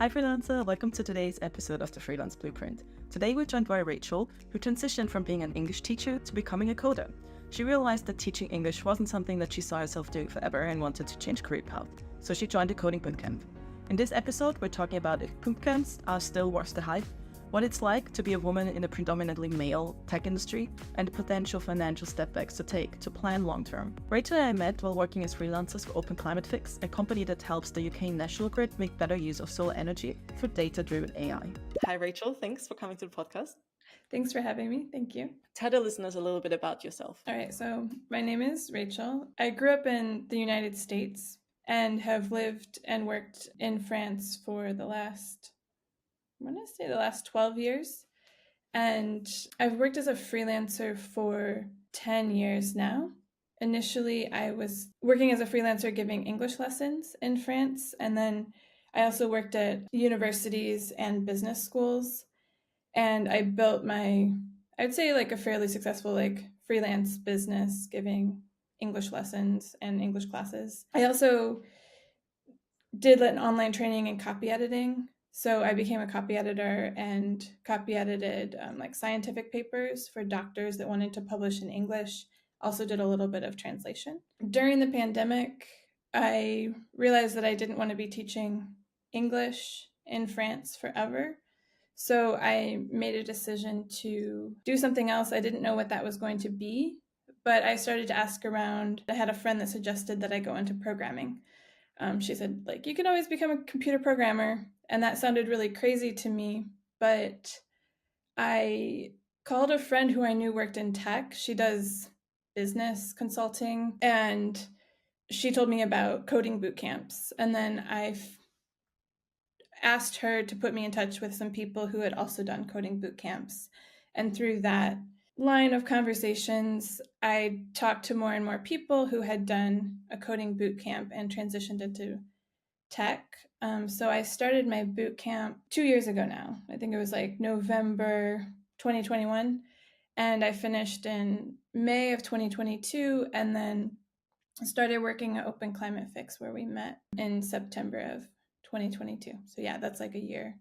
Hi Freelancer, welcome to today's episode of the Freelance Blueprint. Today we're joined by Rachel, who transitioned from being an English teacher to becoming a coder. She realized that teaching English wasn't something that she saw herself doing forever and wanted to change career path, so she joined a coding bootcamp. In this episode, we're talking about if bootcamps are still worth the hype, what it's like to be a woman in a predominantly male tech industry, and the potential financial stepbacks to take to plan long-term. Rachel and I met while working as freelancers for Open Climate Fix, a company that helps the UK national grid make better use of solar energy through data-driven AI. Hi Rachel, thanks for coming to the podcast. Thanks for having me. Thank you. Tell the listeners a little bit about yourself. All right, so my name is Rachel. I grew up in the United States and have lived and worked in France for the last 12 years. And I've worked as a freelancer for 10 years now. Initially, I was working as a freelancer giving English lessons in France. And then I also worked at universities and business schools. And I built I'd say like a fairly successful freelance business giving English lessons and English classes. I also did an online training in copy editing. So I became a copy editor and copy edited scientific papers for doctors that wanted to publish in English. Also did a little bit of translation. During the pandemic, I realized that I didn't want to be teaching English in France forever. So I made a decision to do something else. I didn't know what that was going to be, but I started to ask around. I had a friend that suggested that I go into programming. She said, you can always become a computer programmer. And that sounded really crazy to me. But I called a friend who I knew worked in tech. She does business consulting. And she told me about coding boot camps. And then I asked her to put me in touch with some people who had also done coding boot camps. And through that line of conversations, I talked to more and more people who had done a coding boot camp and transitioned into tech. So I started my boot camp 2 years ago now. I think it was November 2021. And I finished in May of 2022 and then started working at Open Climate Fix, where we met in September of 2022. So yeah, that's a year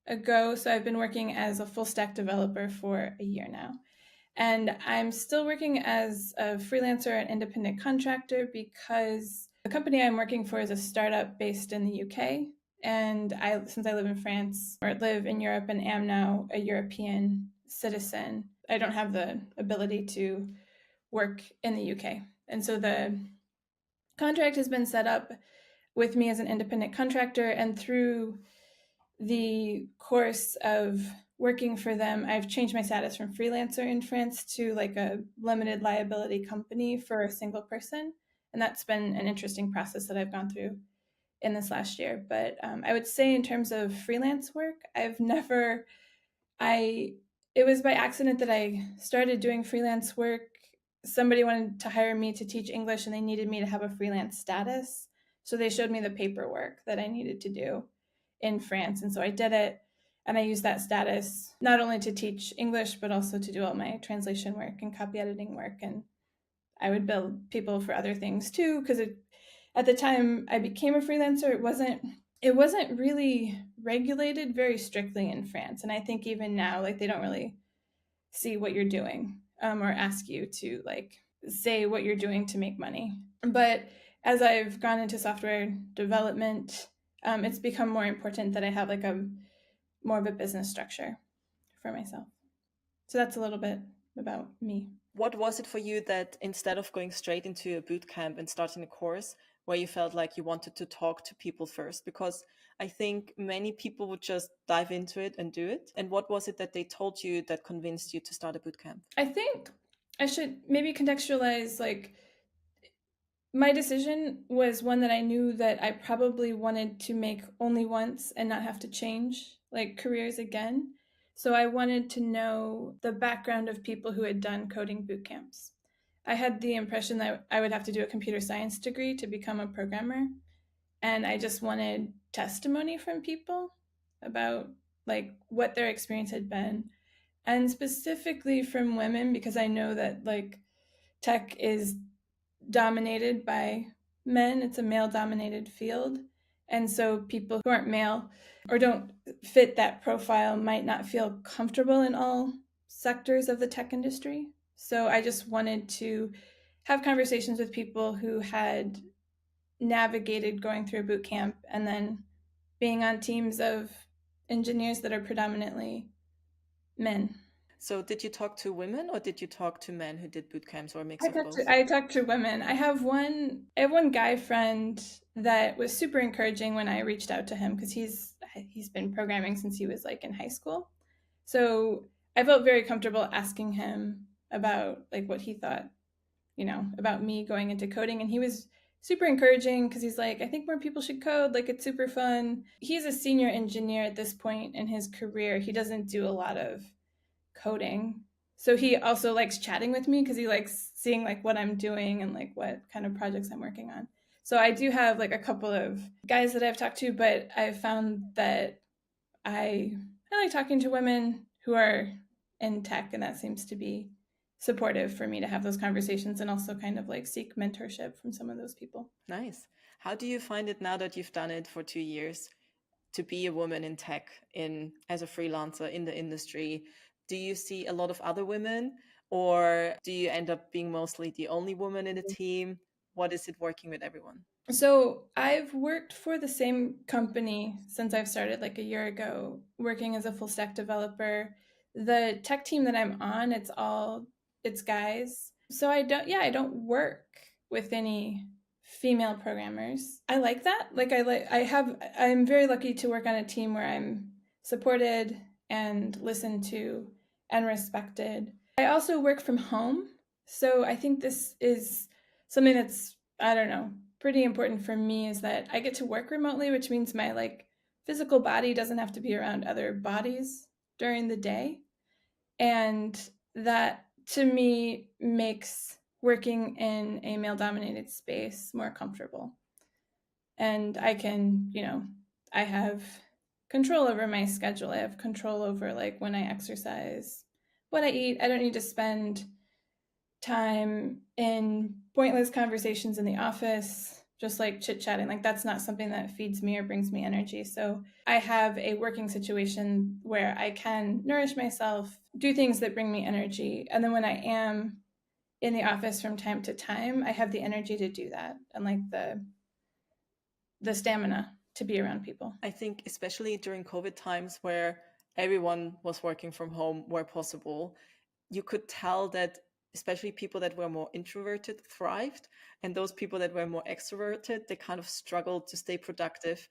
ago. So I've been working as a full stack developer for a year now. And I'm still working as a freelancer and independent contractor because the company I'm working for is a startup based in the UK. And since I live in France or live in Europe and am now a European citizen, I don't have the ability to work in the UK. And so the contract has been set up with me as an independent contractor, and through the course of working for them, I've changed my status from freelancer in France to a limited liability company for a single person. And that's been an interesting process that I've gone through in this last year. But I would say in terms of freelance work, it was by accident that I started doing freelance work. Somebody wanted to hire me to teach English and they needed me to have a freelance status. So they showed me the paperwork that I needed to do in France. And so I did it. And I used that status not only to teach English, but also to do all my translation work and copy editing work. And I would bill people for other things too, because at the time I became a freelancer, it wasn't really regulated very strictly in France. And I think even now, they don't really see what you're doing or ask you to say what you're doing to make money. But as I've gone into software development, it's become more important that I have more of a business structure for myself. So that's a little bit about me. What was it for you that instead of going straight into a boot camp and starting a course where you felt like you wanted to talk to people first? Because I think many people would just dive into it and do it. And what was it that they told you that convinced you to start a boot camp? I think I should maybe contextualize my decision was one that I knew that I probably wanted to make only once and not have to change careers again. So I wanted to know the background of people who had done coding boot camps. I had the impression that I would have to do a computer science degree to become a programmer. And I just wanted testimony from people about what their experience had been. And specifically from women, because I know that tech is dominated by men. It's a male-dominated field. And so people who aren't male or don't fit that profile might not feel comfortable in all sectors of the tech industry. So I just wanted to have conversations with people who had navigated going through a boot camp and then being on teams of engineers that are predominantly men. So did you talk to women or did you talk to men who did boot camps, or a mix of both? I talked to women. I have one guy friend that was super encouraging when I reached out to him because he's been programming since he was like in high school. So I felt very comfortable asking him about like what he thought, about me going into coding, and he was super encouraging because he's like, I think more people should code, like it's super fun. He's a senior engineer at this point in his career. He doesn't do a lot of coding. So he also likes chatting with me because he likes seeing like what I'm doing and like what kind of projects I'm working on. So I do have like a couple of guys that I've talked to, but I've found that I like talking to women who are in tech, and that seems to be supportive for me to have those conversations and also kind of like seek mentorship from some of those people. Nice. How do you find it now that you've done it for 2 years to be a woman in tech, in as a freelancer in the industry? Do you see a lot of other women, or do you end up being mostly the only woman in the team? What is it working with everyone? So I've worked for the same company since I've started like a year ago, working as a full stack developer. The tech team that I'm on, it's guys. So I don't work with any female programmers. I like that. I'm very lucky to work on a team where I'm supported and listened to and respected. I also work from home. So I think this is something that's, I don't know, pretty important for me, is that I get to work remotely, which means my like physical body doesn't have to be around other bodies during the day. And that to me makes working in a male dominated space more comfortable. And I have control over my schedule. I have control over like when I exercise, what I eat. I don't need to spend time in pointless conversations in the office, just like chit chatting. Like that's not something that feeds me or brings me energy. So I have a working situation where I can nourish myself, do things that bring me energy. And then when I am in the office from time to time, I have the energy to do that and like the stamina to be around people. I think especially during COVID times where everyone was working from home where possible, you could tell that especially people that were more introverted thrived, and those people that were more extroverted, they kind of struggled to stay productive.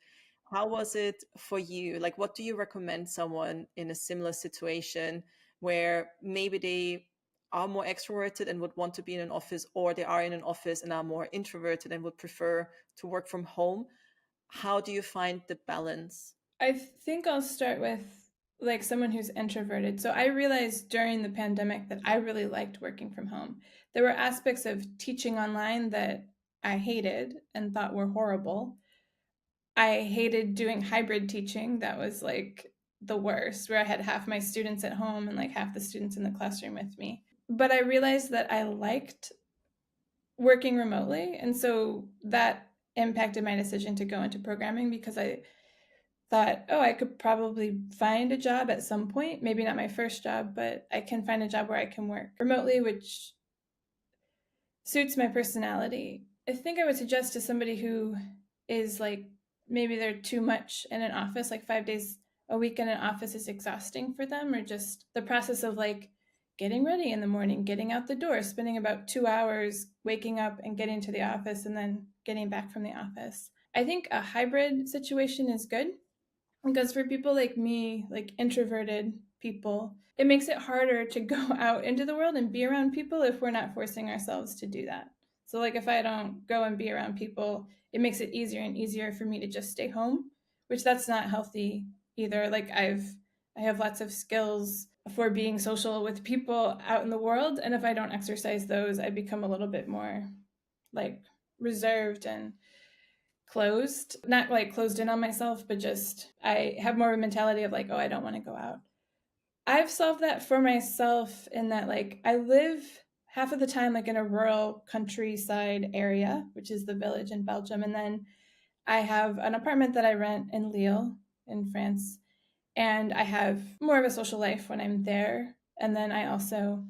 How was it for you? Like, what do you recommend someone in a similar situation where maybe they are more extroverted and would want to be in an office, or they are in an office and are more introverted and would prefer to work from home? How do you find the balance? I think I'll start with like someone who's introverted. So I realized during the pandemic that I really liked working from home. There were aspects of teaching online that I hated and thought were horrible. I hated doing hybrid teaching. That was like the worst, where I had half my students at home and like half the students in the classroom with me. But I realized that I liked working remotely. And so that impacted my decision to go into programming, because I thought, oh, I could probably find a job at some point, maybe not my first job, but I can find a job where I can work remotely, which suits my personality. I think I would suggest to somebody who is like, maybe they're too much in an office, like 5 days a week in an office is exhausting for them, or just the process of like getting ready in the morning, getting out the door, spending about 2 hours waking up and getting to the office and then getting back from the office. I think a hybrid situation is good, because for people like me, like introverted people, it makes it harder to go out into the world and be around people if we're not forcing ourselves to do that. So like if I don't go and be around people, it makes it easier and easier for me to just stay home, which that's not healthy either. Like I have lots of skills for being social with people out in the world, and if I don't exercise those, I become a little bit more like reserved and closed, not like closed in on myself, but just I have more of a mentality of like, oh, I don't want to go out. I've solved that for myself in that like I live half of the time like in a rural countryside area, which is the village in Belgium, and then I have an apartment that I rent in Lille in France, and I have more of a social life when I'm there. And then I also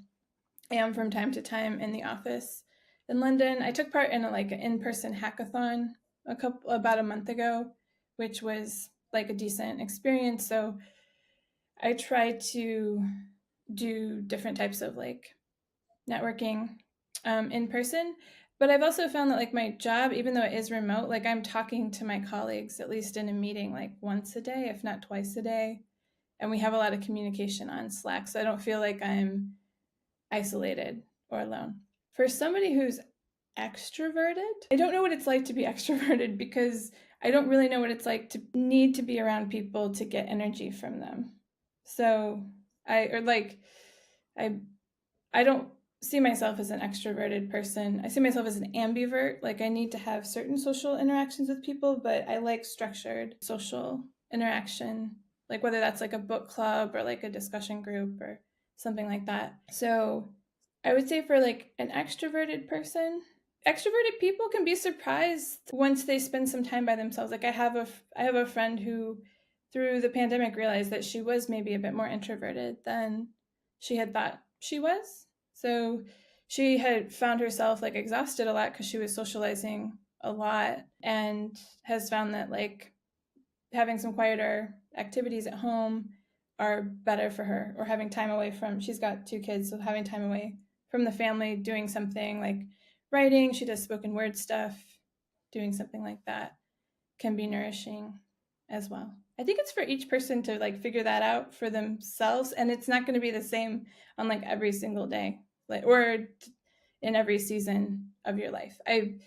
am from time to time in the office in London. I took part in an in-person hackathon about a month ago, which was like a decent experience. So I try to do different types of like networking in person. But I've also found that like my job, even though it is remote, like I'm talking to my colleagues at least in a meeting like once a day, if not twice a day. And we have a lot of communication on Slack. So I don't feel like I'm isolated or alone. For somebody who's extroverted, I don't know what it's like to be extroverted because I don't really know what it's like to need to be around people to get energy from them. So I I don't see myself as an extroverted person. I see myself as an ambivert. Like I need to have certain social interactions with people, but I like structured social interaction, like whether that's like a book club or like a discussion group or something like that. So I would say for like an extroverted person, extroverted people can be surprised once they spend some time by themselves. Like I have a friend who through the pandemic realized that she was maybe a bit more introverted than she had thought she was. So she had found herself like exhausted a lot because she was socializing a lot, and has found that like having some quieter activities at home are better for her, or having time away from, she's got 2 kids, so having time away from the family, doing something like writing, she does spoken word stuff, doing something like that can be nourishing as well. I think it's for each person to like figure that out for themselves, and it's not going to be the same on like every single day, like or in every season of your life. I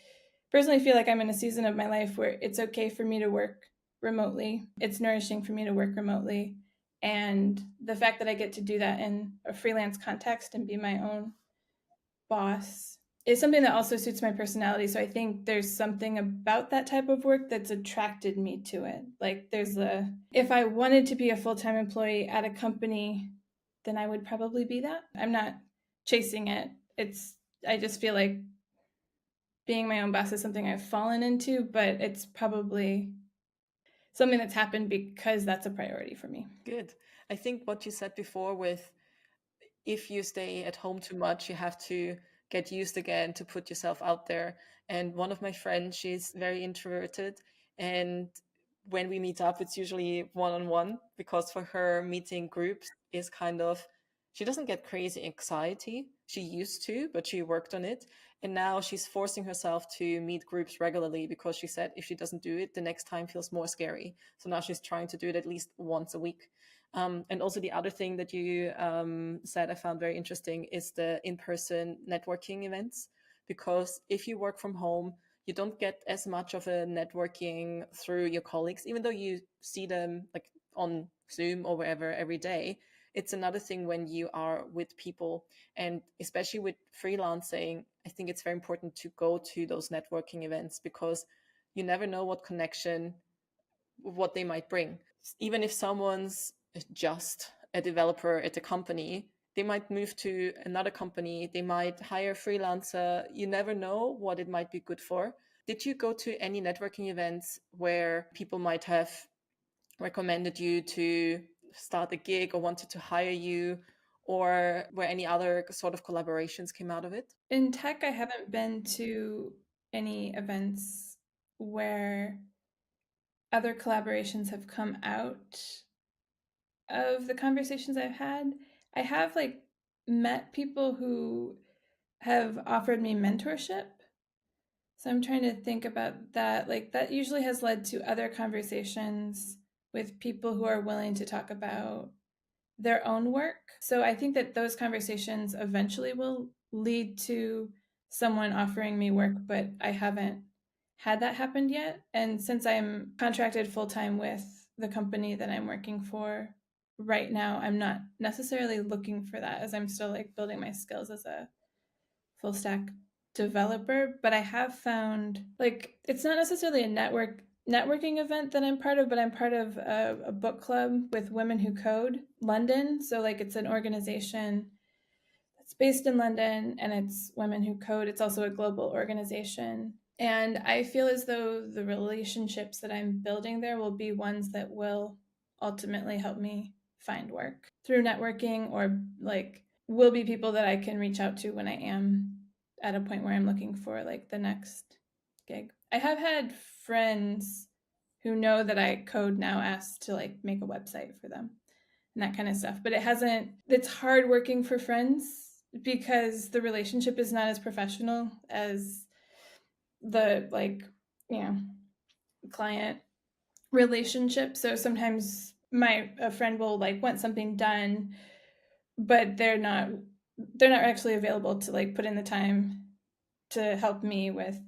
personally feel like I'm in a season of my life where it's okay for me to work remotely. It's nourishing for me to work remotely, and the fact that I get to do that in a freelance context and be my own boss is something that also suits my personality. So I think there's something about that type of work that's attracted me to it. Like if I wanted to be a full-time employee at a company, then I would probably be that. I'm not chasing it. I just feel like being my own boss is something I've fallen into, but it's probably something that's happened because that's a priority for me. Good. I think what you said before with if you stay at home too much, you have to get used again to put yourself out there. And one of my friends, she's very introverted. And when we meet up, it's usually one on one because for her, meeting groups is kind of, she doesn't get crazy anxiety. She used to, but she worked on it. And now she's forcing herself to meet groups regularly because she said if she doesn't do it, the next time feels more scary. So now she's trying to do it at least once a week. And also the other thing that you said I found very interesting is the in-person networking events, because if you work from home, you don't get as much of a networking through your colleagues, even though you see them like on Zoom or wherever every day. It's another thing when you are with people, and especially with freelancing, I think it's very important to go to those networking events because you never know what they might bring. Even if someone's just a developer at a company, they might move to another company, they might hire a freelancer. You never know what it might be good for. Did you go to any networking events where people might have recommended you to start a gig or wanted to hire you, or where any other sort of collaborations came out of it? In tech, I haven't been to any events where other collaborations have come out of the conversations I've had. I have like met people who have offered me mentorship. So I'm trying to think about that. Like that usually has led to other conversations with people who are willing to talk about their own work. So I think that those conversations eventually will lead to someone offering me work, but I haven't had that happen yet. And since I'm contracted full time with the company that I'm working for right now, I'm not necessarily looking for that as I'm still like building my skills as a full stack developer. But I have found like it's not necessarily a networking event that I'm part of, but I'm part of a book club with Women Who Code London. So like it's an organization that's based in London, and it's Women Who Code. It's also a global organization. And I feel as though the relationships that I'm building there will be ones that will ultimately help me find work through networking, or like will be people that I can reach out to when I am at a point where I'm looking for like the next gig. I have had friends who know that I code now ask to like make a website for them and that kind of stuff. But it's hard working for friends because the relationship is not as professional as the like, you know, client relationship. So sometimes a friend will like want something done, but they're not actually available to like put in the time to help me with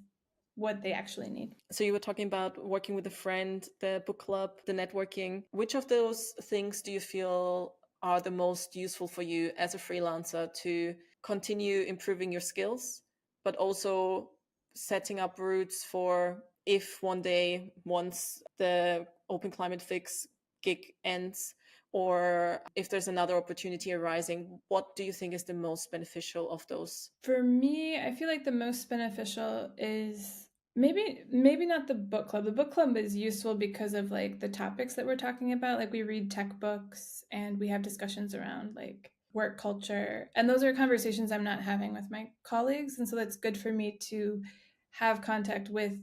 what they actually need. So you were talking about working with a friend, the book club, the networking. Which of those things do you feel are the most useful for you as a freelancer to continue improving your skills, but also setting up routes for if one day, once the Open Climate Fix gig ends, or if there's another opportunity arising, what do you think is the most beneficial of those? For me, I feel like the most beneficial is maybe not the book club. The book club is useful because of like the topics that we're talking about. Like we read tech books and we have discussions around like work culture. And those are conversations I'm not having with my colleagues. And so that's good for me to have contact with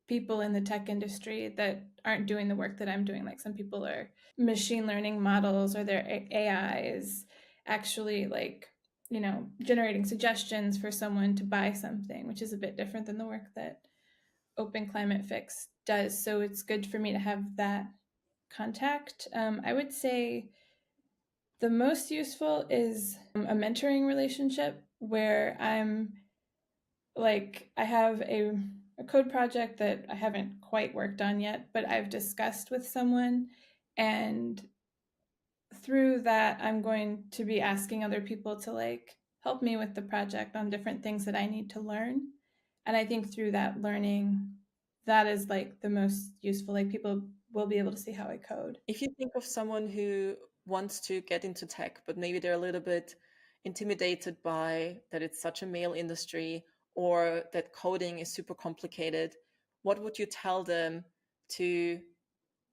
people in the tech industry that aren't doing the work that I'm doing. Like some people are machine learning models, or their AI is actually like, you know, generating suggestions for someone to buy something, which is a bit different than the work that Open Climate Fix does. So it's good for me to have that contact. I would say the most useful is a mentoring relationship where I'm like, I have a code project that I haven't quite worked on yet, but I've discussed with someone. And through that, I'm going to be asking other people to like help me with the project on different things that I need to learn. And I think through that learning, that is like the most useful. Like people will be able to see how I code. If you think of someone who wants to get into tech, but maybe they're a little bit intimidated by that it's such a male industry or that coding is super complicated, what would you tell them to,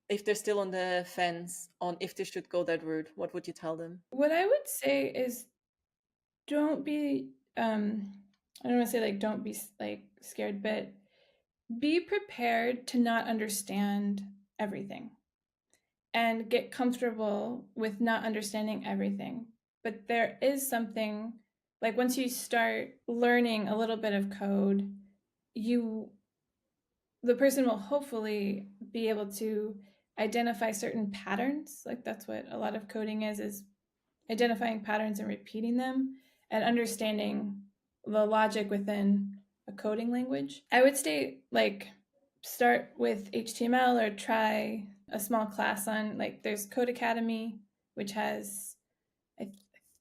if they're still on the fence on if they should go that route, what would you tell them? What I would say is don't be, I don't want to say like don't be like scared, but be prepared to not understand everything and get comfortable with not understanding everything. But there is something like once you start learning a little bit of code, you the person will hopefully be able to identify certain patterns. Like that's what a lot of coding is identifying patterns and repeating them and understanding the logic within a coding language. I would say like start with HTML or try a small class on like there's Code Academy, which has I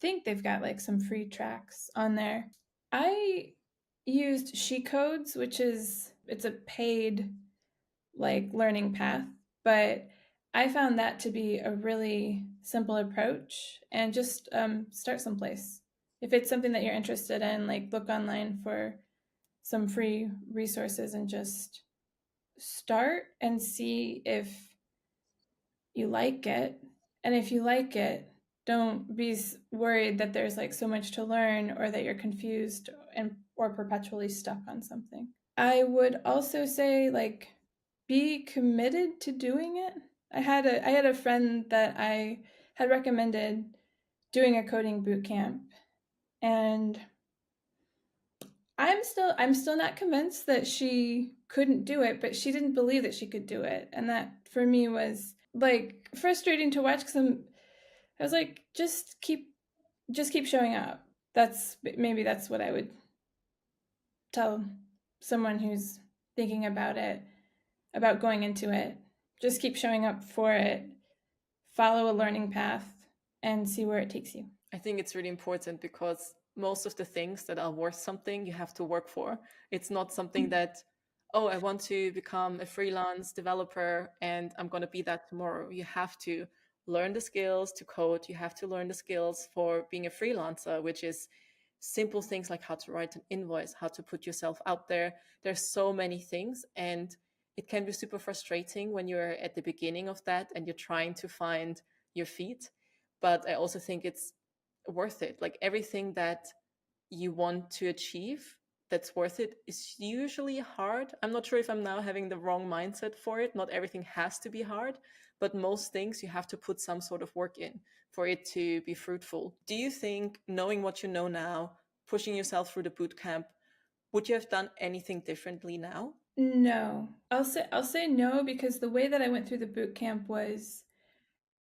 think they've got like some free tracks on there. I used She Codes, which is it's a paid like learning path, but I found that to be a really simple approach. And just start someplace. If it's something that you're interested in, like look online for some free resources and just start and see if you like it. And if you like it, don't be worried that there's like so much to learn or that you're confused and or perpetually stuck on something. I would also say like be committed to doing it. I had a friend that I had recommended doing a coding boot camp, and I'm still not convinced that she couldn't do it, but she didn't believe that she could do it. And that for me was like frustrating to watch because I was like, just keep showing up. That's what I would tell someone who's thinking about it, about going into it. Just keep showing up for it, follow a learning path, and see where it takes you. I think it's really important because most of the things that are worth something you have to work for. It's not something that, oh, I want to become a freelance developer and I'm going to be that tomorrow. You have to learn the skills to code. You have to learn the skills for being a freelancer, which is simple things like how to write an invoice, how to put yourself out there. There's so many things, and it can be super frustrating when you're at the beginning of that and you're trying to find your feet. But I also think it's worth it. Like everything that you want to achieve that's worth it is usually hard. I'm not sure if I'm now having the wrong mindset for it. Not everything has to be hard, but most things you have to put some sort of work in for it to be fruitful. Do you think, knowing what you know now, pushing yourself through the boot camp, would you have done anything differently now? No. I'll say no, because the way that I went through the boot camp was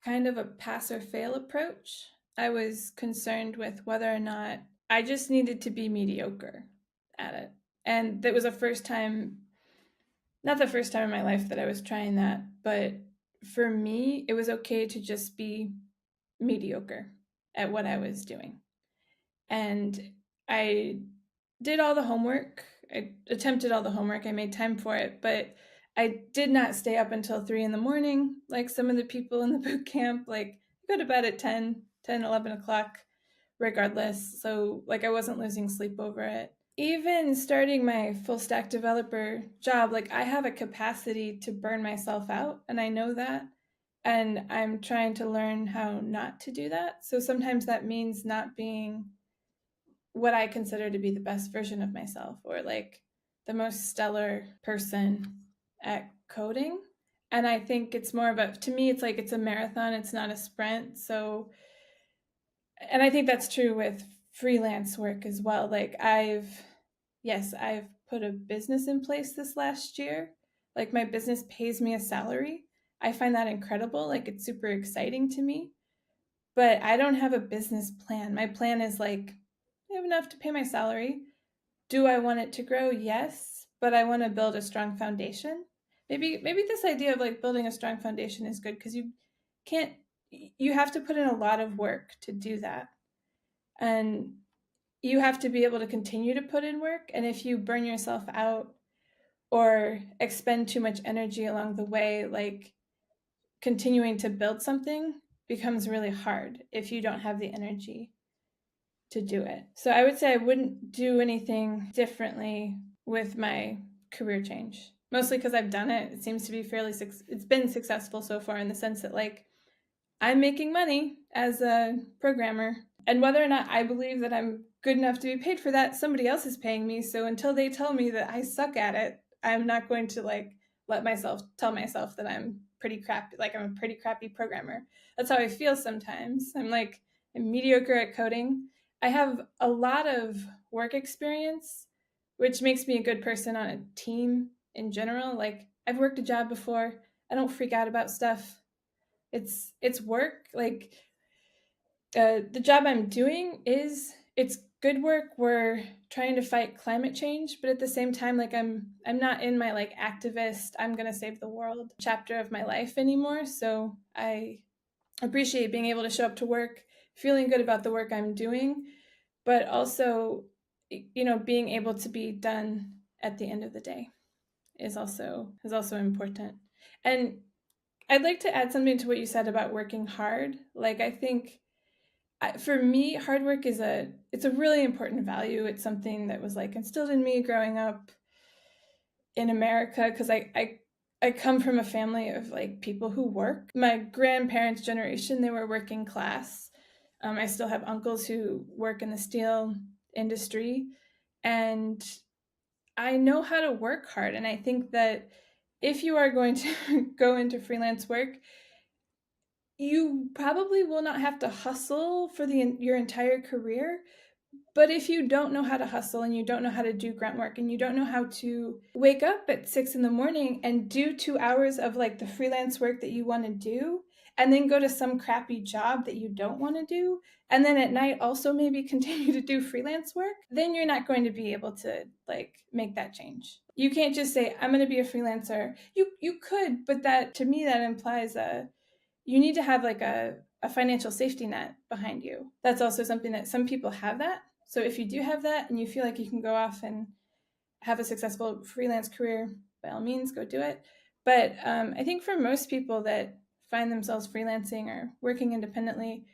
kind of a pass or fail approach. I was concerned with whether or not I just needed to be mediocre at it. And that was not the first time in my life that I was trying that, but for me, it was okay to just be mediocre at what I was doing. And I did all the homework. I attempted all the homework. I made time for it, but I did not stay up until 3 in the morning like some of the people in the boot camp. Like, I go to bed at 11 o'clock regardless. So like I wasn't losing sleep over it. Even starting my full stack developer job, like I have a capacity to burn myself out, and I know that. And I'm trying to learn how not to do that. So sometimes that means not being what I consider to be the best version of myself, or like the most stellar person at coding. And I think it's more about, to me, it's like it's a marathon, it's not a sprint. So, and I think that's true with freelance work as well. Like I've put a business in place this last year. Like my business pays me a salary. I find that incredible. Like it's super exciting to me. But I don't have a business plan. My plan is like, I have enough to pay my salary. Do I want it to grow? Yes, but I want to build a strong foundation. Maybe this idea of like building a strong foundation is good, because you have to put in a lot of work to do that. And you have to be able to continue to put in work. And if you burn yourself out or expend too much energy along the way, like continuing to build something becomes really hard if you don't have the energy to do it. So I would say I wouldn't do anything differently with my career change, mostly because I've done it. It seems to be it's been successful so far, in the sense that like I'm making money as a programmer, and whether or not I believe that I'm good enough to be paid for that, somebody else is paying me. So until they tell me that I suck at it, I'm not going to like tell myself that I'm pretty crappy, like I'm a pretty crappy programmer. That's how I feel sometimes. I'm mediocre at coding. I have a lot of work experience, which makes me a good person on a team in general. Like I've worked a job before. I don't freak out about stuff. It's work. Like the job I'm doing it's good work. We're trying to fight climate change, but at the same time, like I'm not in my like activist, I'm gonna save the world chapter of my life anymore. So I appreciate being able to show up to work, feeling good about the work I'm doing, but also, being able to be done at the end of the day is also important. And I'd like to add something to what you said about working hard. Like I think for me, hard work it's a really important value. It's something that was like instilled in me growing up in America, because I come from a family of like people who work. My grandparents' generation, they were working class. I still have uncles who work in the steel industry, and I know how to work hard. And I think that if you are going to go into freelance work, you probably will not have to hustle for your entire career. But if you don't know how to hustle, and you don't know how to do grunt work, and you don't know how to wake up at 6 in the morning and do 2 hours of like the freelance work that you want to do, and then go to some crappy job that you don't want to do, and then at night also maybe continue to do freelance work, then you're not going to be able to like make that change. You can't just say, I'm going to be a freelancer. You could, but that, to me, that implies you need to have like a financial safety net behind you. That's also something that some people have that. So if you do have that and you feel like you can go off and have a successful freelance career, by all means, go do it. But I think for most people that find themselves freelancing or working independently,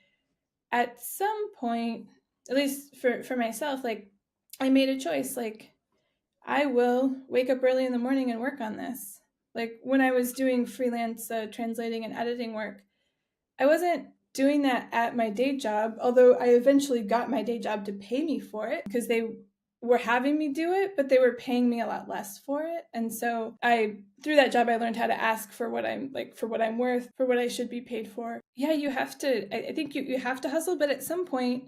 at some point, at least for myself, like I made a choice, like I will wake up early in the morning and work on this. Like when I was doing freelance translating and editing work, I wasn't doing that at my day job, although I eventually got my day job to pay me for it because they were having me do it, but they were paying me a lot less for it. And so I through that job I learned how to ask for what I'm like for what I'm worth, for what I should be paid for. Yeah, you have to I think you have to hustle, but at some point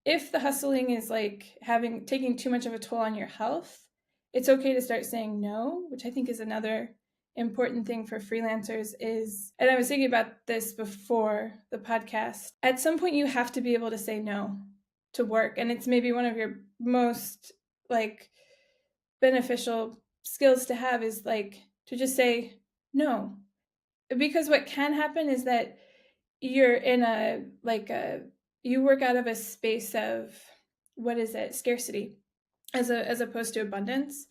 if the hustling is like having taking too much of a toll on your health, it's okay to start saying no, which I think is another important thing for freelancers is, and I was thinking about this before the podcast, at some point you have to be able to say no to work, and it's maybe one of your most like beneficial skills to have is like to just say no, because what can happen is that you're in a like a you work out of a space of what is it, scarcity, as opposed to abundance.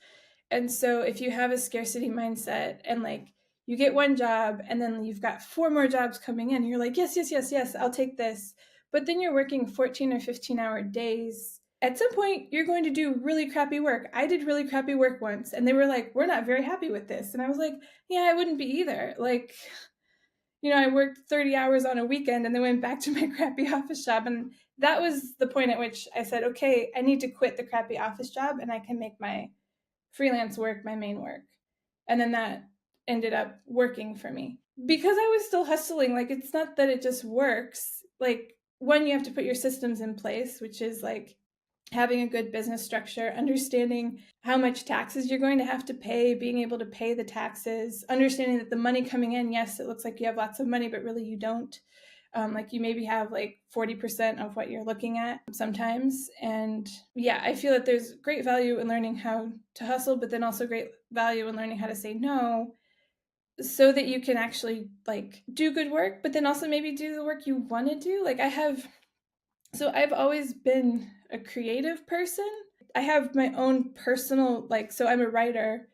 And so if you have a scarcity mindset and like you get one job and then you've got four more jobs coming in, you're like, yes, yes, yes, yes, I'll take this. But then you're working 14 or 15-hour days. At some point, you're going to do really crappy work. I did really crappy work once, and they were like, we're not very happy with this. And I was like, yeah, I wouldn't be either. Like, I worked 30 hours on a weekend and then went back to my crappy office job. And that was the point at which I said, okay, I need to quit the crappy office job and I can make my freelance work my main work. And then that ended up working for me because I was still hustling. Like, it's not that it just works. Like, one, you have to put your systems in place, which is like having a good business structure, understanding how much taxes you're going to have to pay, being able to pay the taxes, understanding that the money coming in, yes, it looks like you have lots of money, but really you don't. Like you maybe have like 40% of what you're looking at sometimes. And yeah, I feel that there's great value in learning how to hustle, but then also great value in learning how to say no so that you can actually like do good work, but then also maybe do the work you want to do. Like I've always been a creative person. I have my own personal, like, so I'm a writer.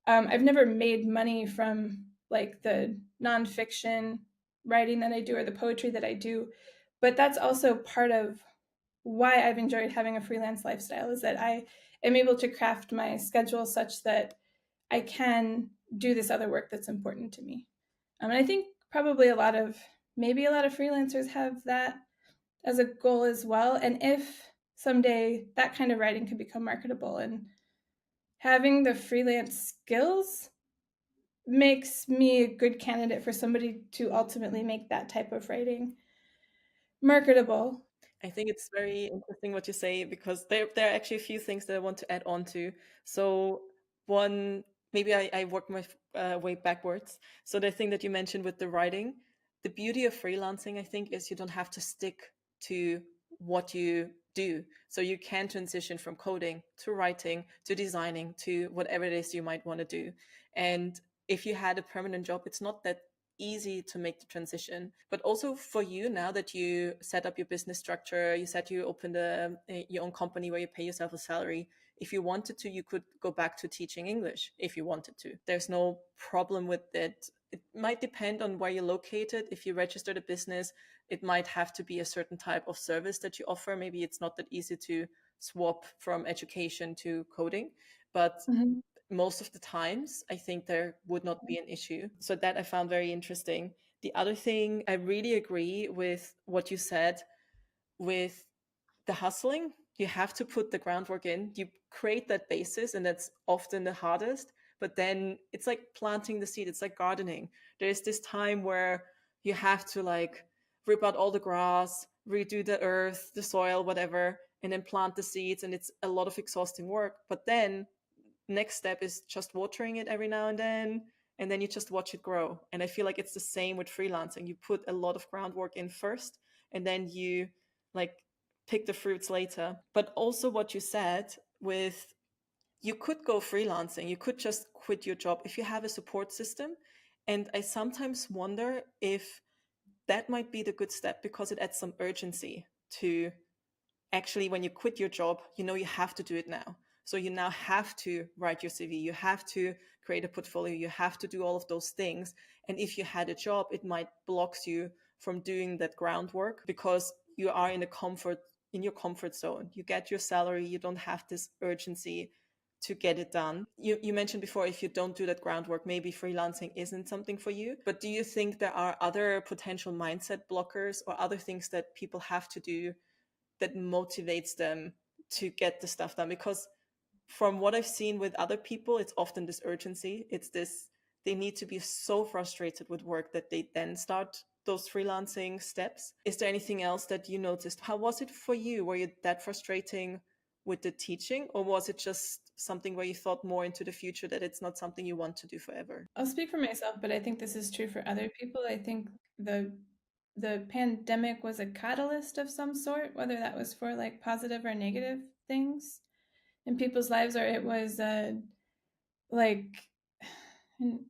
I've never made money from like the nonfiction writing that I do or the poetry that I do. But that's also part of why I've enjoyed having a freelance lifestyle is that I am able to craft my schedule such that I can do this other work that's important to me. And I think probably maybe a lot of freelancers have that as a goal as well. And if someday that kind of writing could become marketable and having the freelance skills makes me a good candidate for somebody to ultimately make that type of writing marketable. I think it's very interesting what you say because there are actually a few things that I want to add on to. So one, maybe I work my way backwards. So the thing that you mentioned with the writing, the beauty of freelancing, I think, is you don't have to stick to what you do. So you can transition from coding to writing to designing to whatever it is you might want to do. And if you had a permanent job, it's not that easy to make the transition. But also for you, now that you set up your business structure, you said you opened your own company where you pay yourself a salary. If you wanted to, you could go back to teaching English if you wanted to. There's no problem with it. It might depend on where you're located. If you registered a business, it might have to be a certain type of service that you offer. Maybe it's not that easy to swap from education to coding, but Mm-hmm. most of the times I think there would not be an issue. So that I found very interesting. The other thing, I really agree with what you said with the hustling. You have to put the groundwork in. You create that basis, and that's often the hardest. But then it's like planting the seed. It's like gardening. There's this time where you have to like rip out all the grass, redo the earth, the soil, whatever, and then plant the seeds. And it's a lot of exhausting work. But then next step is just watering it every now and then you just watch it grow. And I feel like it's the same with freelancing. You put a lot of groundwork in first, and then you like pick the fruits later. But also what you said with, you could go freelancing, you could just quit your job if you have a support system. And I sometimes wonder if that might be the good step, because it adds some urgency to, actually, when you quit your job, you know you have to do it now. So you now have to write your CV, you have to create a portfolio, you have to do all of those things. And if you had a job, it might blocks you from doing that groundwork because you are in a comfort, in your comfort zone. You get your salary, you don't have this urgency to get it done. You mentioned before, if you don't do that groundwork, maybe freelancing isn't something for you. But do you think there are other potential mindset blockers or other things that people have to do that motivates them to get the stuff done? Because from what I've seen with other people, it's often this urgency. It's this, they need to be so frustrated with work that they then start those freelancing steps. Is there anything else that you noticed? How was it for you? Were you that frustrating with the teaching, or was it just something where you thought more into the future that it's not something you want to do forever? I'll speak for myself, but I think this is true for other people. I think the pandemic was a catalyst of some sort, whether that was for like positive or negative things in people's lives, or it was like in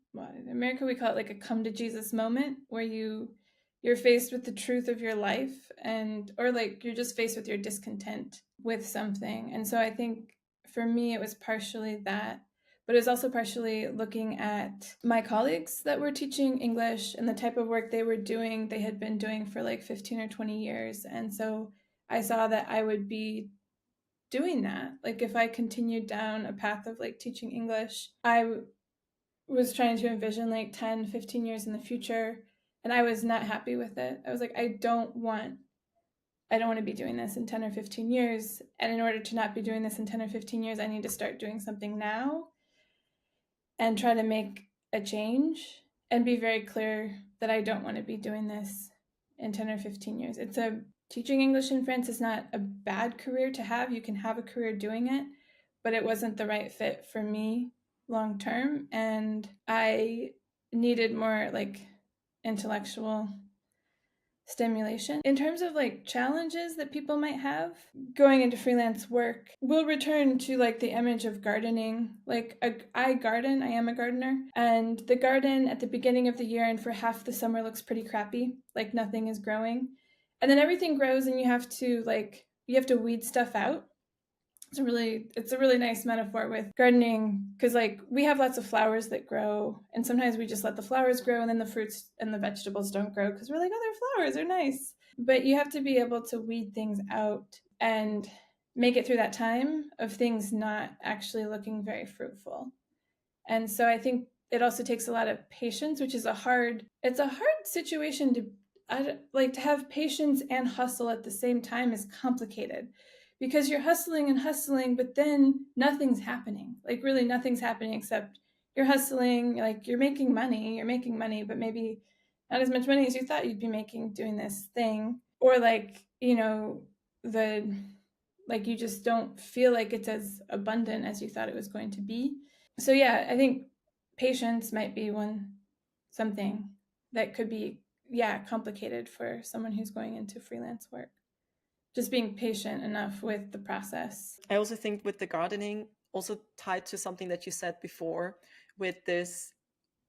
America we call it like a come to Jesus moment, where you're faced with the truth of your life, and or like you're just faced with your discontent with something. And so I think for me it was partially that, but it was also partially looking at my colleagues that were teaching English and the type of work they were doing, they had been doing for like 15 or 20 years. And so I saw that I would be doing that. Like if I continued down a path of like teaching English, I was trying to envision like 10, 15 years in the future, and I was not happy with it. I was like, I don't want to be doing this in 10 or 15 years. And in order to not be doing this in 10 or 15 years, I need to start doing something now and try to make a change and be very clear that I don't want to be doing this in 10 or 15 years. Teaching English in France is not a bad career to have. You can have a career doing it, but it wasn't the right fit for me long term, and I needed more like intellectual stimulation. In terms of like challenges that people might have going into freelance work, we'll return to like the image of gardening. Like I garden, I am a gardener, and the garden at the beginning of the year and for half the summer looks pretty crappy, like nothing is growing. And then everything grows and you have to weed stuff out. It's a really nice metaphor with gardening, because like we have lots of flowers that grow, and sometimes we just let the flowers grow and then the fruits and the vegetables don't grow because we're like, oh, they're flowers, they're nice. But you have to be able to weed things out and make it through that time of things not actually looking very fruitful. And so I think it also takes a lot of patience, which is a hard situation to have patience and hustle at the same time is complicated, because you're hustling and hustling, but then nothing's happening. Like really nothing's happening except you're hustling, like you're making money, but maybe not as much money as you thought you'd be making doing this thing. Or like, you just don't feel like it's as abundant as you thought it was going to be. So yeah, I think patience might be something that could be complicated for someone who's going into freelance work. Just being patient enough with the process. I also think with the gardening, also tied to something that you said before, with this,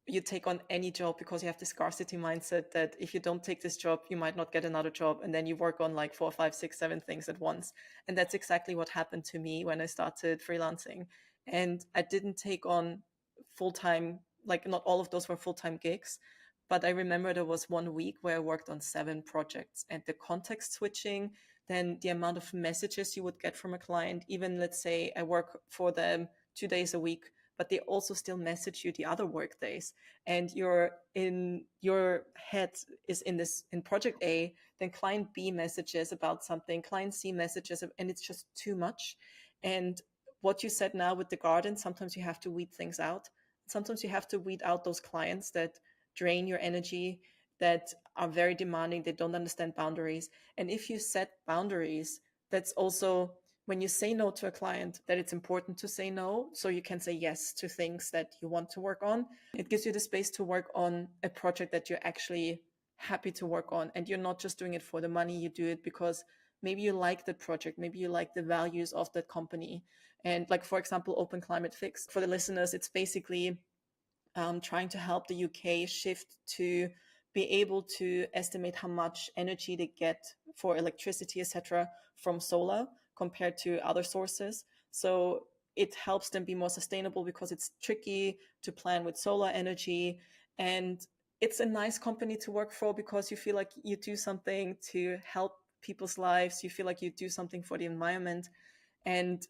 you take on any job because you have this scarcity mindset that if you don't take this job, you might not get another job. And then you work on like 4, 5, 6, 7 things at once. And that's exactly what happened to me when I started freelancing. And I didn't take on full-time, like not all of those were full-time gigs. But I remember there was one week where I worked on 7 projects, and the context switching, then the amount of messages you would get from a client, even let's say I work for them 2 days a week, but they also still message you the other work days. And your head is in project A, then client B messages about something, client C messages, and it's just too much. And what you said now with the garden, sometimes you have to weed things out. Sometimes you have to weed out those clients that drain your energy, that are very demanding, they don't understand boundaries. And if you set boundaries, that's also when you say no to a client, that it's important to say no so you can say yes to things that you want to work on. It gives you the space to work on a project that you're actually happy to work on, and you're not just doing it for the money. You do it because maybe you like the project, maybe you like the values of that company. And like, for example, Open Climate Fix, for the listeners, it's basically trying to help the UK shift to be able to estimate how much energy they get for electricity, etc., from solar compared to other sources. So it helps them be more sustainable because it's tricky to plan with solar energy. And it's a nice company to work for because you feel like you do something to help people's lives. You feel like you do something for the environment. And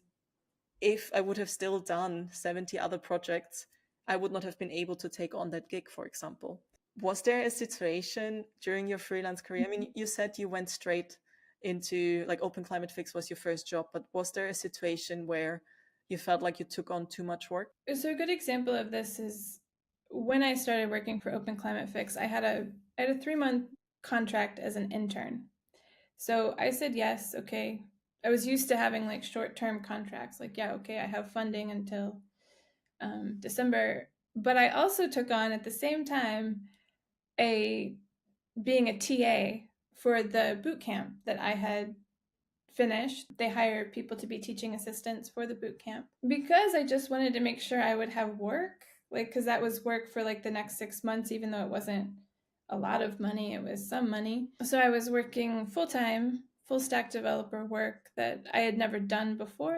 if I would have still done 70 other projects, I would not have been able to take on that gig, for example. Was there a situation during your freelance career? I mean, you said you went straight into, like, Open Climate Fix was your first job, but was there a situation where you felt like you took on too much work? So a good example of this is when I started working for Open Climate Fix, I had a 3-month contract as an intern. So I said yes, okay. I was used to having like short-term contracts, like, yeah, okay, I have funding until December. But I also took on at the same time being a TA for the boot camp that I had finished. They hired people to be teaching assistants for the boot camp because I just wanted to make sure I would have work, like, because that was work for like the next 6 months, even though it wasn't a lot of money, it was some money. So I was working full-time, full stack developer work that I had never done before.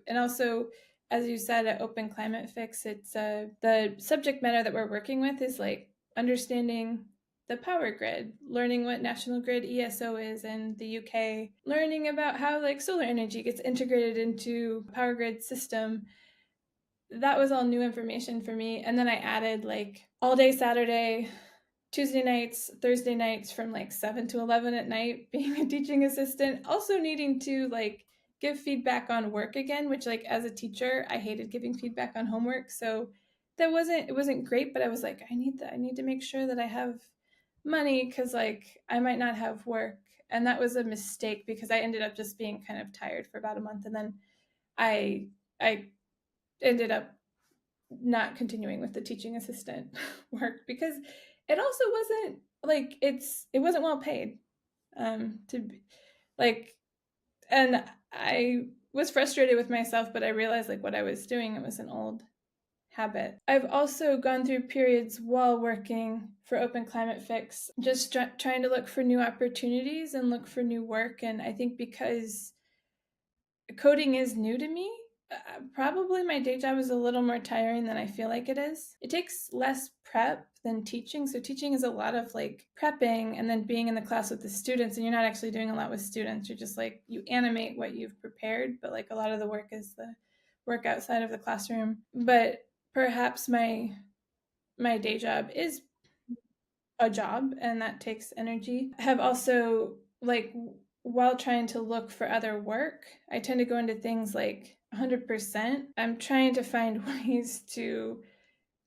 And also, as you said, at Open Climate Fix, it's the subject matter that we're working with is like understanding the power grid, learning what National Grid ESO is in the UK, learning about how like solar energy gets integrated into power grid system. That was all new information for me. And then I added like all day Saturday, Tuesday nights, Thursday nights from like 7 to 11 at night, being a teaching assistant, also needing to like give feedback on work again, which like as a teacher, I hated giving feedback on homework. So it wasn't great, but I was like, I need to make sure that I have money because like I might not have work. And that was a mistake because I ended up just being kind of tired for about a month. And then I ended up not continuing with the teaching assistant work because it also wasn't like it wasn't well paid to be, like, and I was frustrated with myself, but I realized like what I was doing, it was an old habit. I've also gone through periods while working for Open Climate Fix, just trying to look for new opportunities and look for new work. And I think because coding is new to me, probably my day job is a little more tiring than I feel like it is. It takes less prep than teaching. So teaching is a lot of like prepping and then being in the class with the students, and you're not actually doing a lot with students. You're just like, you animate what you've prepared, but like a lot of the work is the work outside of the classroom. But perhaps my day job is a job and that takes energy. I have also like while trying to look for other work, I tend to go into things like 100%. I'm trying to find ways to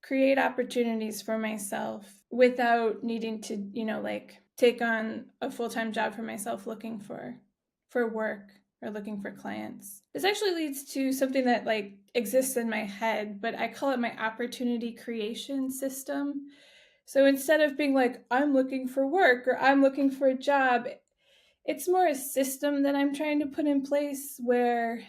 create opportunities for myself without needing to, like take on a full-time job for myself looking for work or looking for clients. This actually leads to something that like exists in my head, but I call it my opportunity creation system. So instead of being like, I'm looking for work or I'm looking for a job, it's more a system that I'm trying to put in place where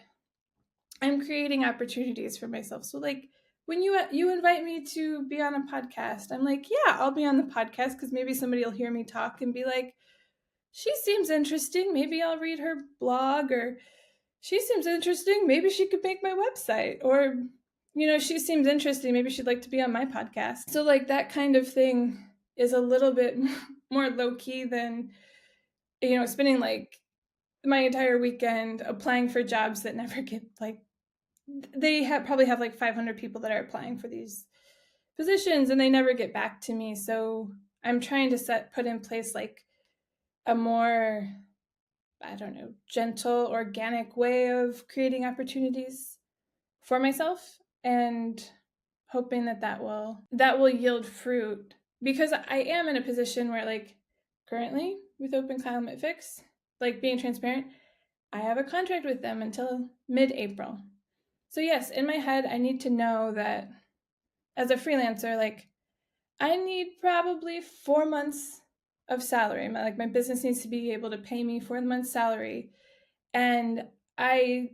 I'm creating opportunities for myself. So like when you invite me to be on a podcast, I'm like, yeah, I'll be on the podcast because maybe somebody will hear me talk and be like, she seems interesting. Maybe I'll read her blog, or she seems interesting. Maybe she could make my website, or, she seems interesting. Maybe she'd like to be on my podcast. So like that kind of thing is a little bit more low key than, spending like my entire weekend applying for jobs that never get like, they probably have like 500 people that are applying for these positions and they never get back to me. So I'm trying to put in place like a more, I don't know, gentle, organic way of creating opportunities for myself and hoping that will yield fruit, because I am in a position where like currently with Open Climate Fix, like being transparent, I have a contract with them until mid-April. So yes, in my head, I need to know that as a freelancer, like I need probably 4 months of salary. My business needs to be able to pay me 4 months salary. And I,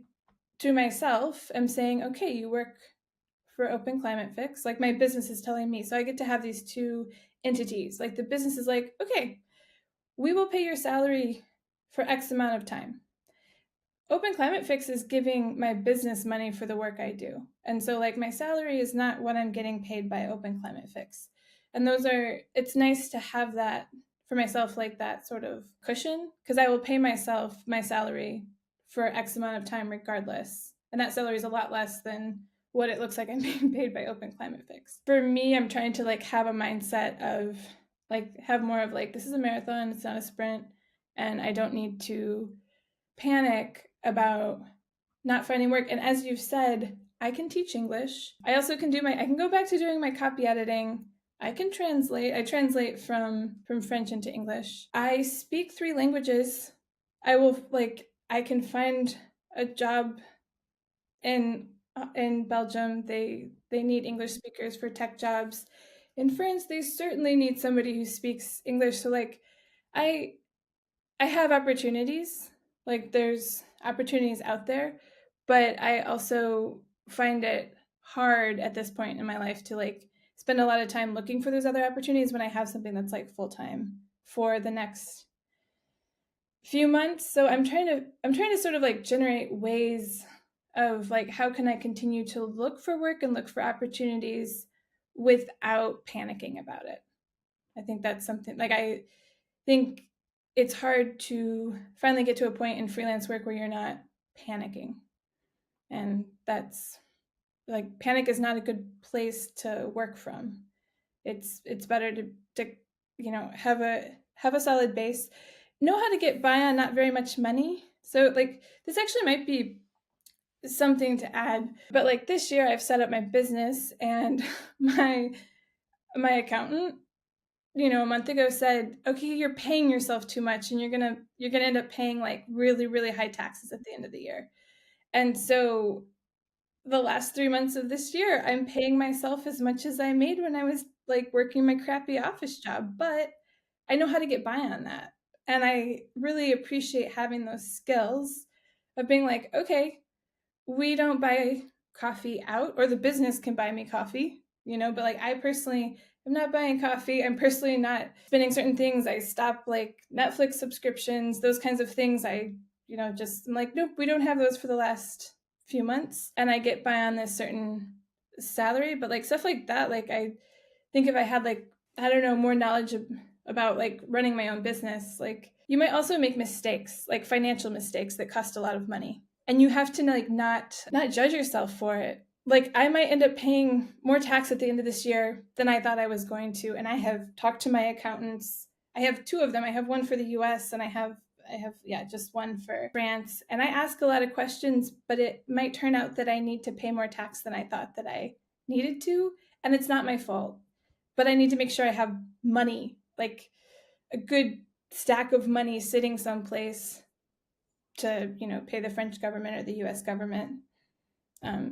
to myself, am saying, okay, you work for Open Climate Fix. Like my business is telling me. So I get to have these two entities. Like the business is like, okay, we will pay your salary for X amount of time. Open Climate Fix is giving my business money for the work I do. And so like my salary is not what I'm getting paid by Open Climate Fix. And it's nice to have that for myself like that sort of cushion, because I will pay myself my salary for X amount of time regardless. And that salary is a lot less than what it looks like I'm being paid by Open Climate Fix. For me, I'm trying to like have a mindset of like have more of like, this is a marathon, it's not a sprint, and I don't need to panic about not finding work. And as you've said, I can teach English. I also can I can go back to doing my copy editing. I can translate. I translate from French into English. I speak 3 languages. I can find a job in Belgium. They need English speakers for tech jobs. In France, they certainly need somebody who speaks English. So like I have opportunities. Like there's opportunities out there, but I also find it hard at this point in my life to like spend a lot of time looking for those other opportunities when I have something that's like full time for the next few months. So I'm trying to sort of like generate ways of like how can I continue to look for work and look for opportunities without panicking about it. I think that's something like I think it's hard to finally get to a point in freelance work where you're not panicking. And that's like panic is not a good place to work from. It's better to have a solid base, know how to get by on not very much money. So like this actually might be something to add, but like this year I've set up my business, and my accountant a month ago said, okay, you're paying yourself too much, and you're gonna end up paying like really, really high taxes at the end of the year. And so the last 3 months of this year, I'm paying myself as much as I made when I was like working my crappy office job, but I know how to get by on that. And I really appreciate having those skills of being like, okay, we don't buy coffee out, or the business can buy me coffee, but like I personally am not buying coffee. I'm personally not spending certain things. I stop like Netflix subscriptions, those kinds of things. I'm like, nope, we don't have those for the last few months. And I get by on this certain salary, but like stuff like that, like I think if I had like, I don't know, more knowledge about like running my own business, like you might also make mistakes, like financial mistakes that cost a lot of money. And you have to like not judge yourself for it. Like I might end up paying more tax at the end of this year than I thought I was going to. And I have talked to my accountants. I have 2 of them. I have one for the US, and I have just one for France. And I ask a lot of questions, but it might turn out that I need to pay more tax than I thought that I needed to. And it's not my fault. But I need to make sure I have money, like a good stack of money sitting someplace to pay the French government or the US government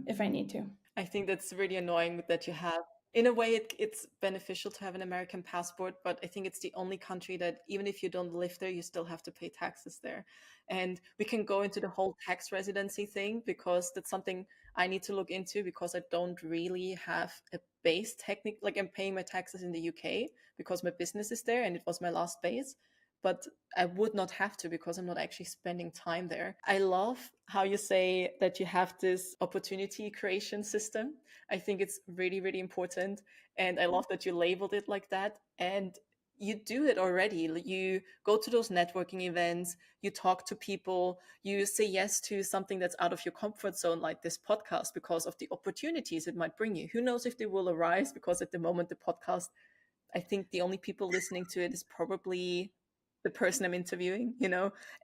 if I need to. I think that's really annoying that you have. In a way, it's beneficial to have an American passport, but I think it's the only country that even if you don't live there, you still have to pay taxes there. And we can go into the whole tax residency thing because that's something I need to look into because I don't really have a base technique. Like I'm paying my taxes in the UK because my business is there and it was my last base. But I would not have to because I'm not actually spending time there. I love how you say that you have this opportunity creation system. I think it's really, really important. And I love that you labeled it like that. And you do it already. You go to those networking events, you talk to people, you say yes to something that's out of your comfort zone, like this podcast, because of the opportunities it might bring you. Who knows if they will arise? Because at the moment, the podcast, I think the only people listening to it is probably the person I'm interviewing,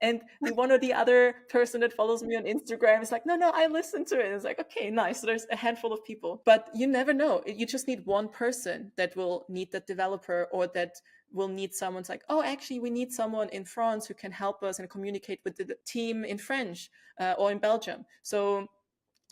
and the one or the other person that follows me on Instagram is like, no, I listen to it. It's like, okay, nice. So there's a handful of people, but you never know. You just need one person that will need that developer or that will need someone's like, oh, actually, we need someone in France who can help us and communicate with the team in French or in Belgium. So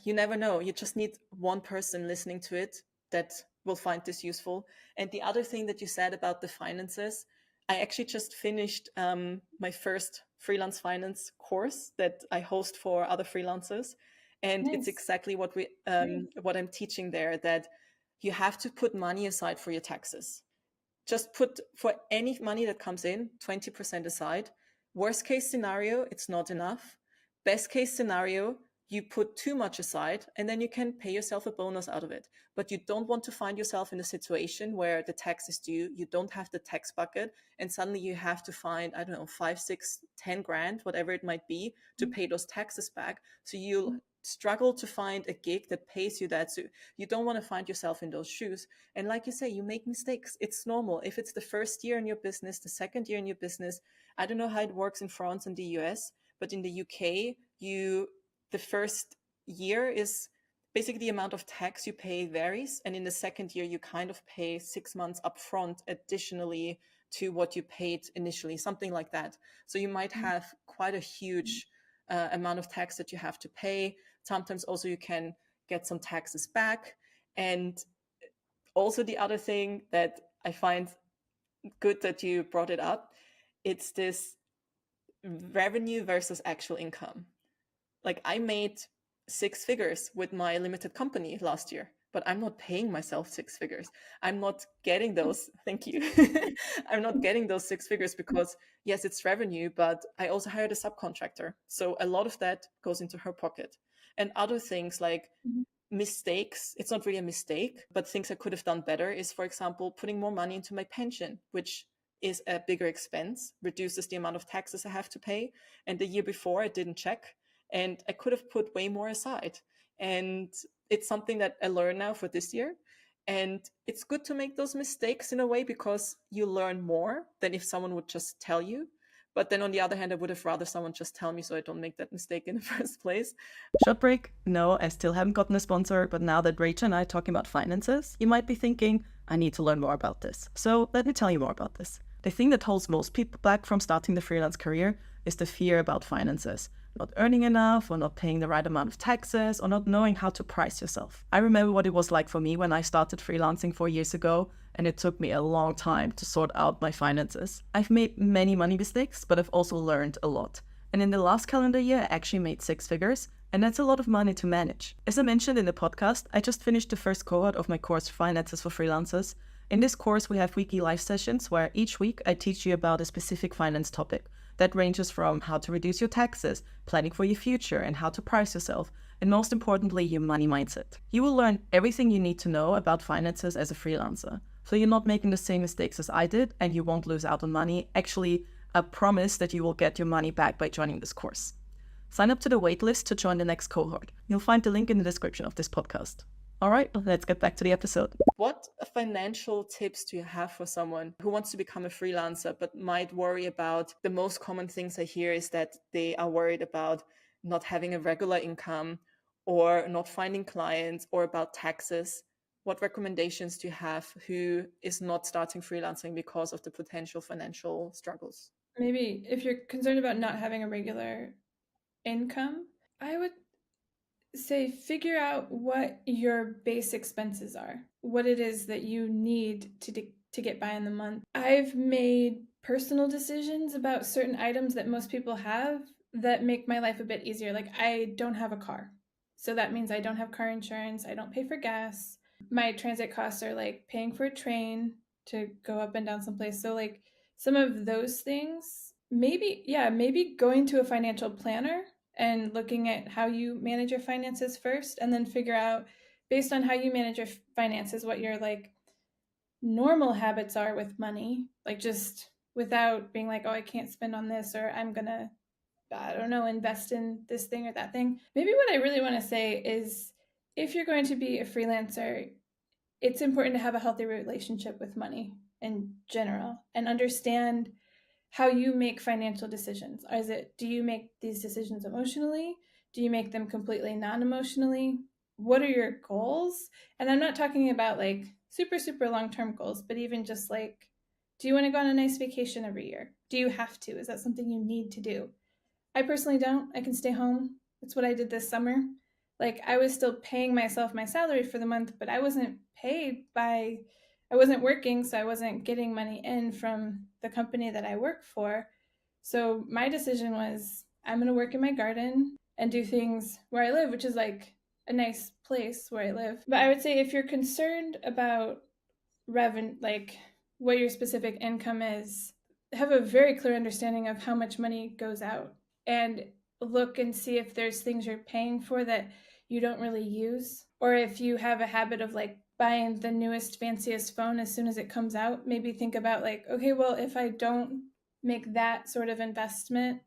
you never know. You just need one person listening to it that will find this useful. And the other thing that you said about the finances, I actually just finished my first freelance finance course that I host for other freelancers. And it's Nice. exactly what what I'm teaching there, that you have to put money aside for your taxes. Just put for any money that comes in, 20% aside. Worst case scenario, it's not enough. Best case scenario, you put too much aside and then you can pay yourself a bonus out of it. But you don't want to find yourself in a situation where the tax is due, you don't have the tax bucket, and suddenly you have to find, I don't know, 5, 6, 10 grand, whatever it might be, to pay those taxes back. So you'll struggle to find a gig that pays you that. So you don't want to find yourself in those shoes. And like you say, you make mistakes. It's normal. If it's the first year in your business, the second year in your business, I don't know how it works in France and the US, but in the UK, the first year is basically the amount of tax you pay varies. And in the second year, you kind of pay 6 months upfront additionally to what you paid initially, something like that. So you might have quite a huge amount of tax that you have to pay. Sometimes also you can get some taxes back. And also the other thing that I find good that you brought it up, it's this revenue versus actual income. Like I made 6 figures with my limited company last year, but I'm not paying myself 6 figures. I'm not getting those. Thank you. I'm not getting those 6 figures because yes, it's revenue, but I also hired a subcontractor. So a lot of that goes into her pocket. And other things like mistakes, it's not really a mistake, but things I could have done better is, for example, putting more money into my pension, which is a bigger expense, reduces the amount of taxes I have to pay. And the year before I didn't check, and I could have put way more aside. And it's something that I learned now for this year. And it's good to make those mistakes in a way because you learn more than if someone would just tell you. But then on the other hand, I would have rather someone just tell me so I don't make that mistake in the first place. Short break. No, I still haven't gotten a sponsor, but now that Rachel and I are talking about finances, you might be thinking, I need to learn more about this. So let me tell you more about this. The thing that holds most people back from starting the freelance career is the fear about finances. Not earning enough, or not paying the right amount of taxes, or not knowing how to price yourself. I remember what it was like for me when I started freelancing 4 years ago, and it took me a long time to sort out my finances. I've made many money mistakes, but I've also learned a lot. And in the last calendar year, I actually made 6 figures, and that's a lot of money to manage. As I mentioned in the podcast, I just finished the first cohort of my course, Finances for Freelancers. In this course, we have weekly live sessions where each week I teach you about a specific finance topic. That ranges from how to reduce your taxes, planning for your future, and how to price yourself, and most importantly, your money mindset. You will learn everything you need to know about finances as a freelancer. So you're not making the same mistakes as I did, and you won't lose out on money. Actually, I promise that you will get your money back by joining this course. Sign up to the waitlist to join the next cohort. You'll find the link in the description of this podcast. All right, let's get back to the episode. What financial tips do you have for someone who wants to become a freelancer but might worry about the most common things I hear is that they are worried about not having a regular income or not finding clients or about taxes? What recommendations do you have who is not starting freelancing because of the potential financial struggles? Maybe if you're concerned about not having a regular income, I would say figure out what your base expenses are, what it is that you need to get by in the month. I've made personal decisions about certain items that most people have that make my life a bit easier. Like I don't have a car, so that means I don't have car insurance, I don't pay for gas. My transit costs are like paying for a train to go up and down someplace. So like some of those things, maybe going to a financial planner and looking at how you manage your finances first, and then figure out based on how you manage your finances what your like normal habits are with money, like just without being like, oh, I can't spend on this, or I'm gonna, I don't know, invest in this thing or that thing. Maybe what I really want to say is if you're going to be a freelancer, it's important to have a healthy relationship with money in general and understand how you make financial decisions. Do you make these decisions emotionally? Do you make them completely non-emotionally? What are your goals? And I'm not talking about like super, super long-term goals, but even just like, do you want to go on a nice vacation every year? Do you have to? Is that something you need to do? I personally don't. I can stay home. That's what I did this summer. Like I was still paying myself my salary for the month, but I wasn't I wasn't working, so I wasn't getting money in from the company that I work for. So my decision was I'm going to work in my garden and do things where I live, which is like a nice place where I live. But I would say if you're concerned about revenue, like what your specific income is, have a very clear understanding of how much money goes out. And look and see if there's things you're paying for that you don't really use, or if you have a habit of like buying the newest fanciest phone as soon as it comes out, maybe think about like, okay, well, if I don't make that sort of investment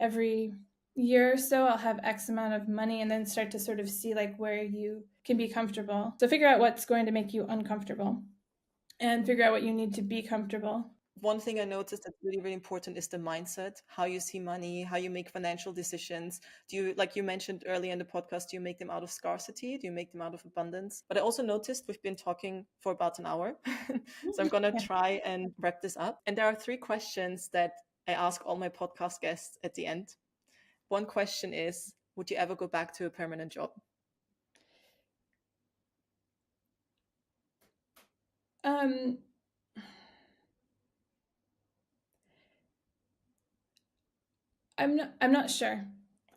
every year or so, I'll have X amount of money, and then start to sort of see like where you can be comfortable. So figure out what's going to make you uncomfortable and figure out what you need to be comfortable. One thing I noticed that's really, really important is the mindset, how you see money, how you make financial decisions. Do you, like you mentioned earlier in the podcast, do you make them out of scarcity? Do you make them out of abundance? But I also noticed we've been talking for about an hour. So I'm going to Yeah. try and wrap this up. And there are 3 questions that I ask all my podcast guests at the end. One question is, would you ever go back to a permanent job? Um, I'm not sure.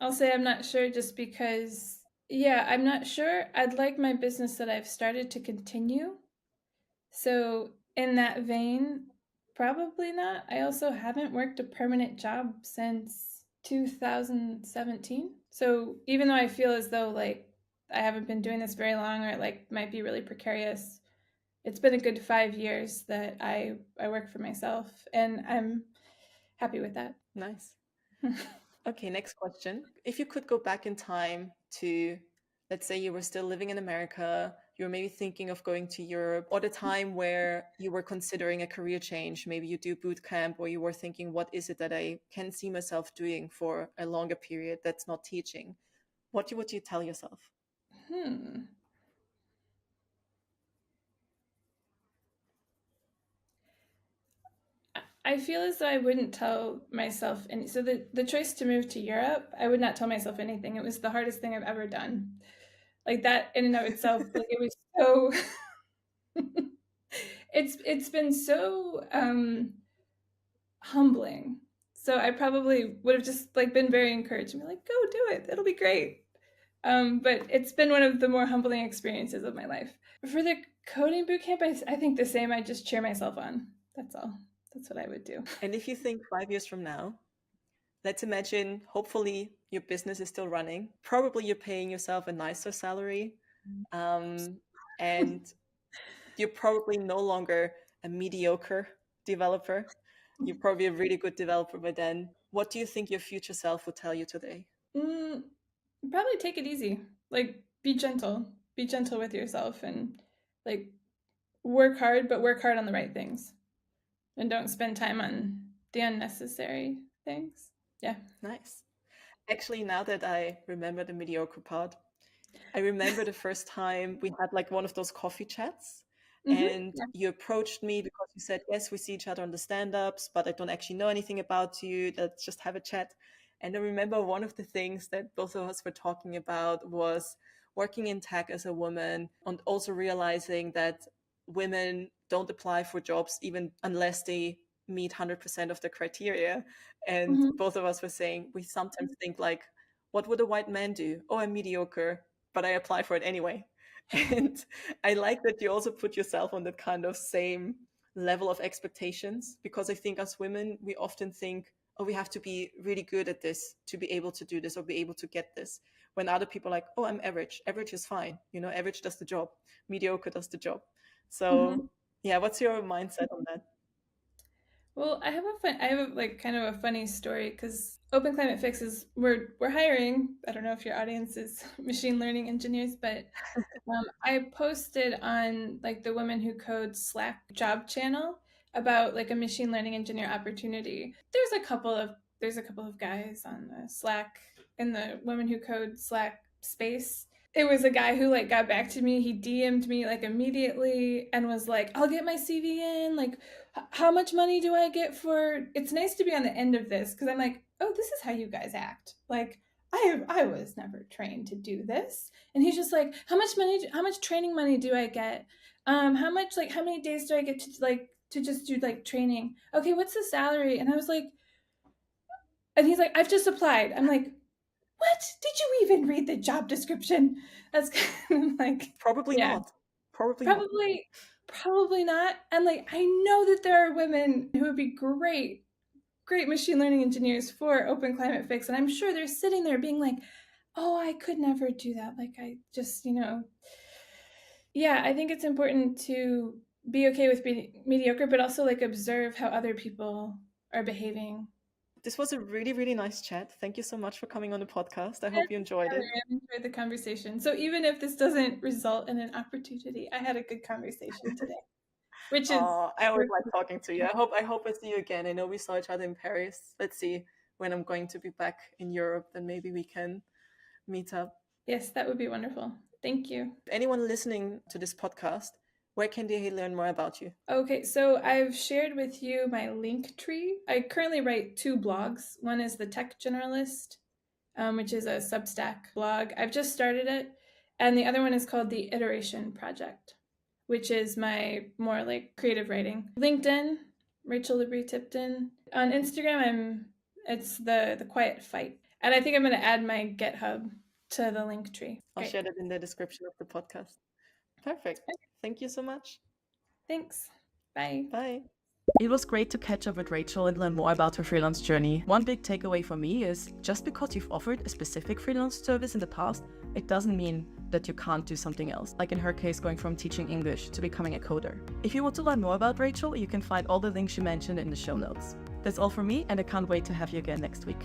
I'll say I'm not sure just because, yeah, I'm not sure. I'd like my business that I've started to continue. So in that vein, probably not. I also haven't worked a permanent job since 2017. So even though I feel as though like I haven't been doing this very long, or it like might be really precarious, it's been a good 5 years that I work for myself, and I'm happy with that. Nice. Okay, next question. If you could go back in time to, let's say you were still living in America, you were maybe thinking of going to Europe, or the time where you were considering a career change, maybe you do boot camp, or you were thinking, what is it that I can see myself doing for a longer period that's not teaching? What would you tell yourself? Hmm. I feel as though I wouldn't tell myself any. So the choice to move to Europe, I would not tell myself anything. It was the hardest thing I've ever done. Like that in and of itself, like it was so. It's been so humbling. So I probably would have just like been very encouraged and be like, "Go do it. It'll be great." But it's been one of the more humbling experiences of my life. For the coding bootcamp, I think the same. I just cheer myself on. That's all. That's what I would do. And if you think 5 years from now, let's imagine, hopefully, your business is still running. Probably you're paying yourself a nicer salary. And you're probably no longer a mediocre developer. You're probably a really good developer by then. What do you think your future self would tell you today? Mm, probably take it easy. Like be gentle. Be gentle with yourself, and like work hard, but work hard on the right things. And don't spend time on the unnecessary things. Yeah. Nice. Actually, now that I remember the mediocre part, I remember the first time we had like one of those coffee chats, and Yeah. you approached me because you said, yes, we see each other on the stand-ups, but I don't actually know anything about you. Let's just have a chat. And I remember one of the things that both of us were talking about was working in tech as a woman, and also realizing that women don't apply for jobs even unless they meet 100% of the criteria. And hmm both of us were saying we sometimes think like, what would a white man do? Oh, I'm mediocre, but I apply for it anyway. And I like that you also put yourself on that kind of same level of expectations, because I think as women, we often think, oh, we have to be really good at this to be able to do this or be able to get this. When other people are like, oh, I'm average. Average is fine. You know, average does the job. Mediocre does the job. So, hmm yeah, what's your mindset on that? Well, I have a, like kind of a funny story because Open Climate Fix is we're hiring. I don't know if your audience is machine learning engineers, but I posted on like the Women Who Code Slack job channel about like a machine learning engineer opportunity. There's a couple of guys on the Slack in the Women Who Code Slack space. It was a guy who like got back to me. He DM'd me like immediately and was like, "I'll get my CV in. Like, how much money do I get for?" It's nice to be on the end of this because I'm like, "Oh, this is how you guys act." Like, I was never trained to do this. And he's just like, how much training money do I get? How much, like, how many days do I get to, like, to just do, like, training? Okay, what's the salary? And I was like, and he's like, I've just applied. I'm like, what? Did you even read the job description? That's kind of like, Probably yeah, not. Probably not. probably not. And, like, I know that there are women who would be great machine learning engineers for Open Climate Fix. And I'm sure they're sitting there being like, oh, I could never do that. Like, I just, yeah, I think it's important to be okay with being mediocre, but also like observe how other people are behaving. This was a really, really nice chat. Thank you so much for coming on the podcast. I hope you enjoyed it. I enjoyed the conversation. So even if this doesn't result in an opportunity, I had a good conversation today. Which is I always like talking to you. I hope I see you again. I know we saw each other in Paris. Let's see when I'm going to be back in Europe, then maybe we can meet up. Yes, that would be wonderful. Thank you. Anyone listening to this podcast, where can they learn more about you? Okay, so I've shared with you my link tree. I currently write 2 blogs. One is the Tech Generalist, which is a Substack blog. I've just started it. And the other one is called the Iteration Project, which is my more like creative writing. LinkedIn, L'Abri Tipton. On Instagram, it's the Quiet Fight. And I think I'm going to add my GitHub to the link tree. I'll share it in the description of the podcast. Perfect. Thank you so much. Thanks. Bye. Bye. It was great to catch up with Rachel and learn more about her freelance journey. One big takeaway for me is just because you've offered a specific freelance service in the past, it doesn't mean that you can't do something else, like in her case going from teaching English to becoming a coder. If you want to learn more about Rachel, you can find all the links she mentioned in the show notes. That's all from me, and I can't wait to have you again next week.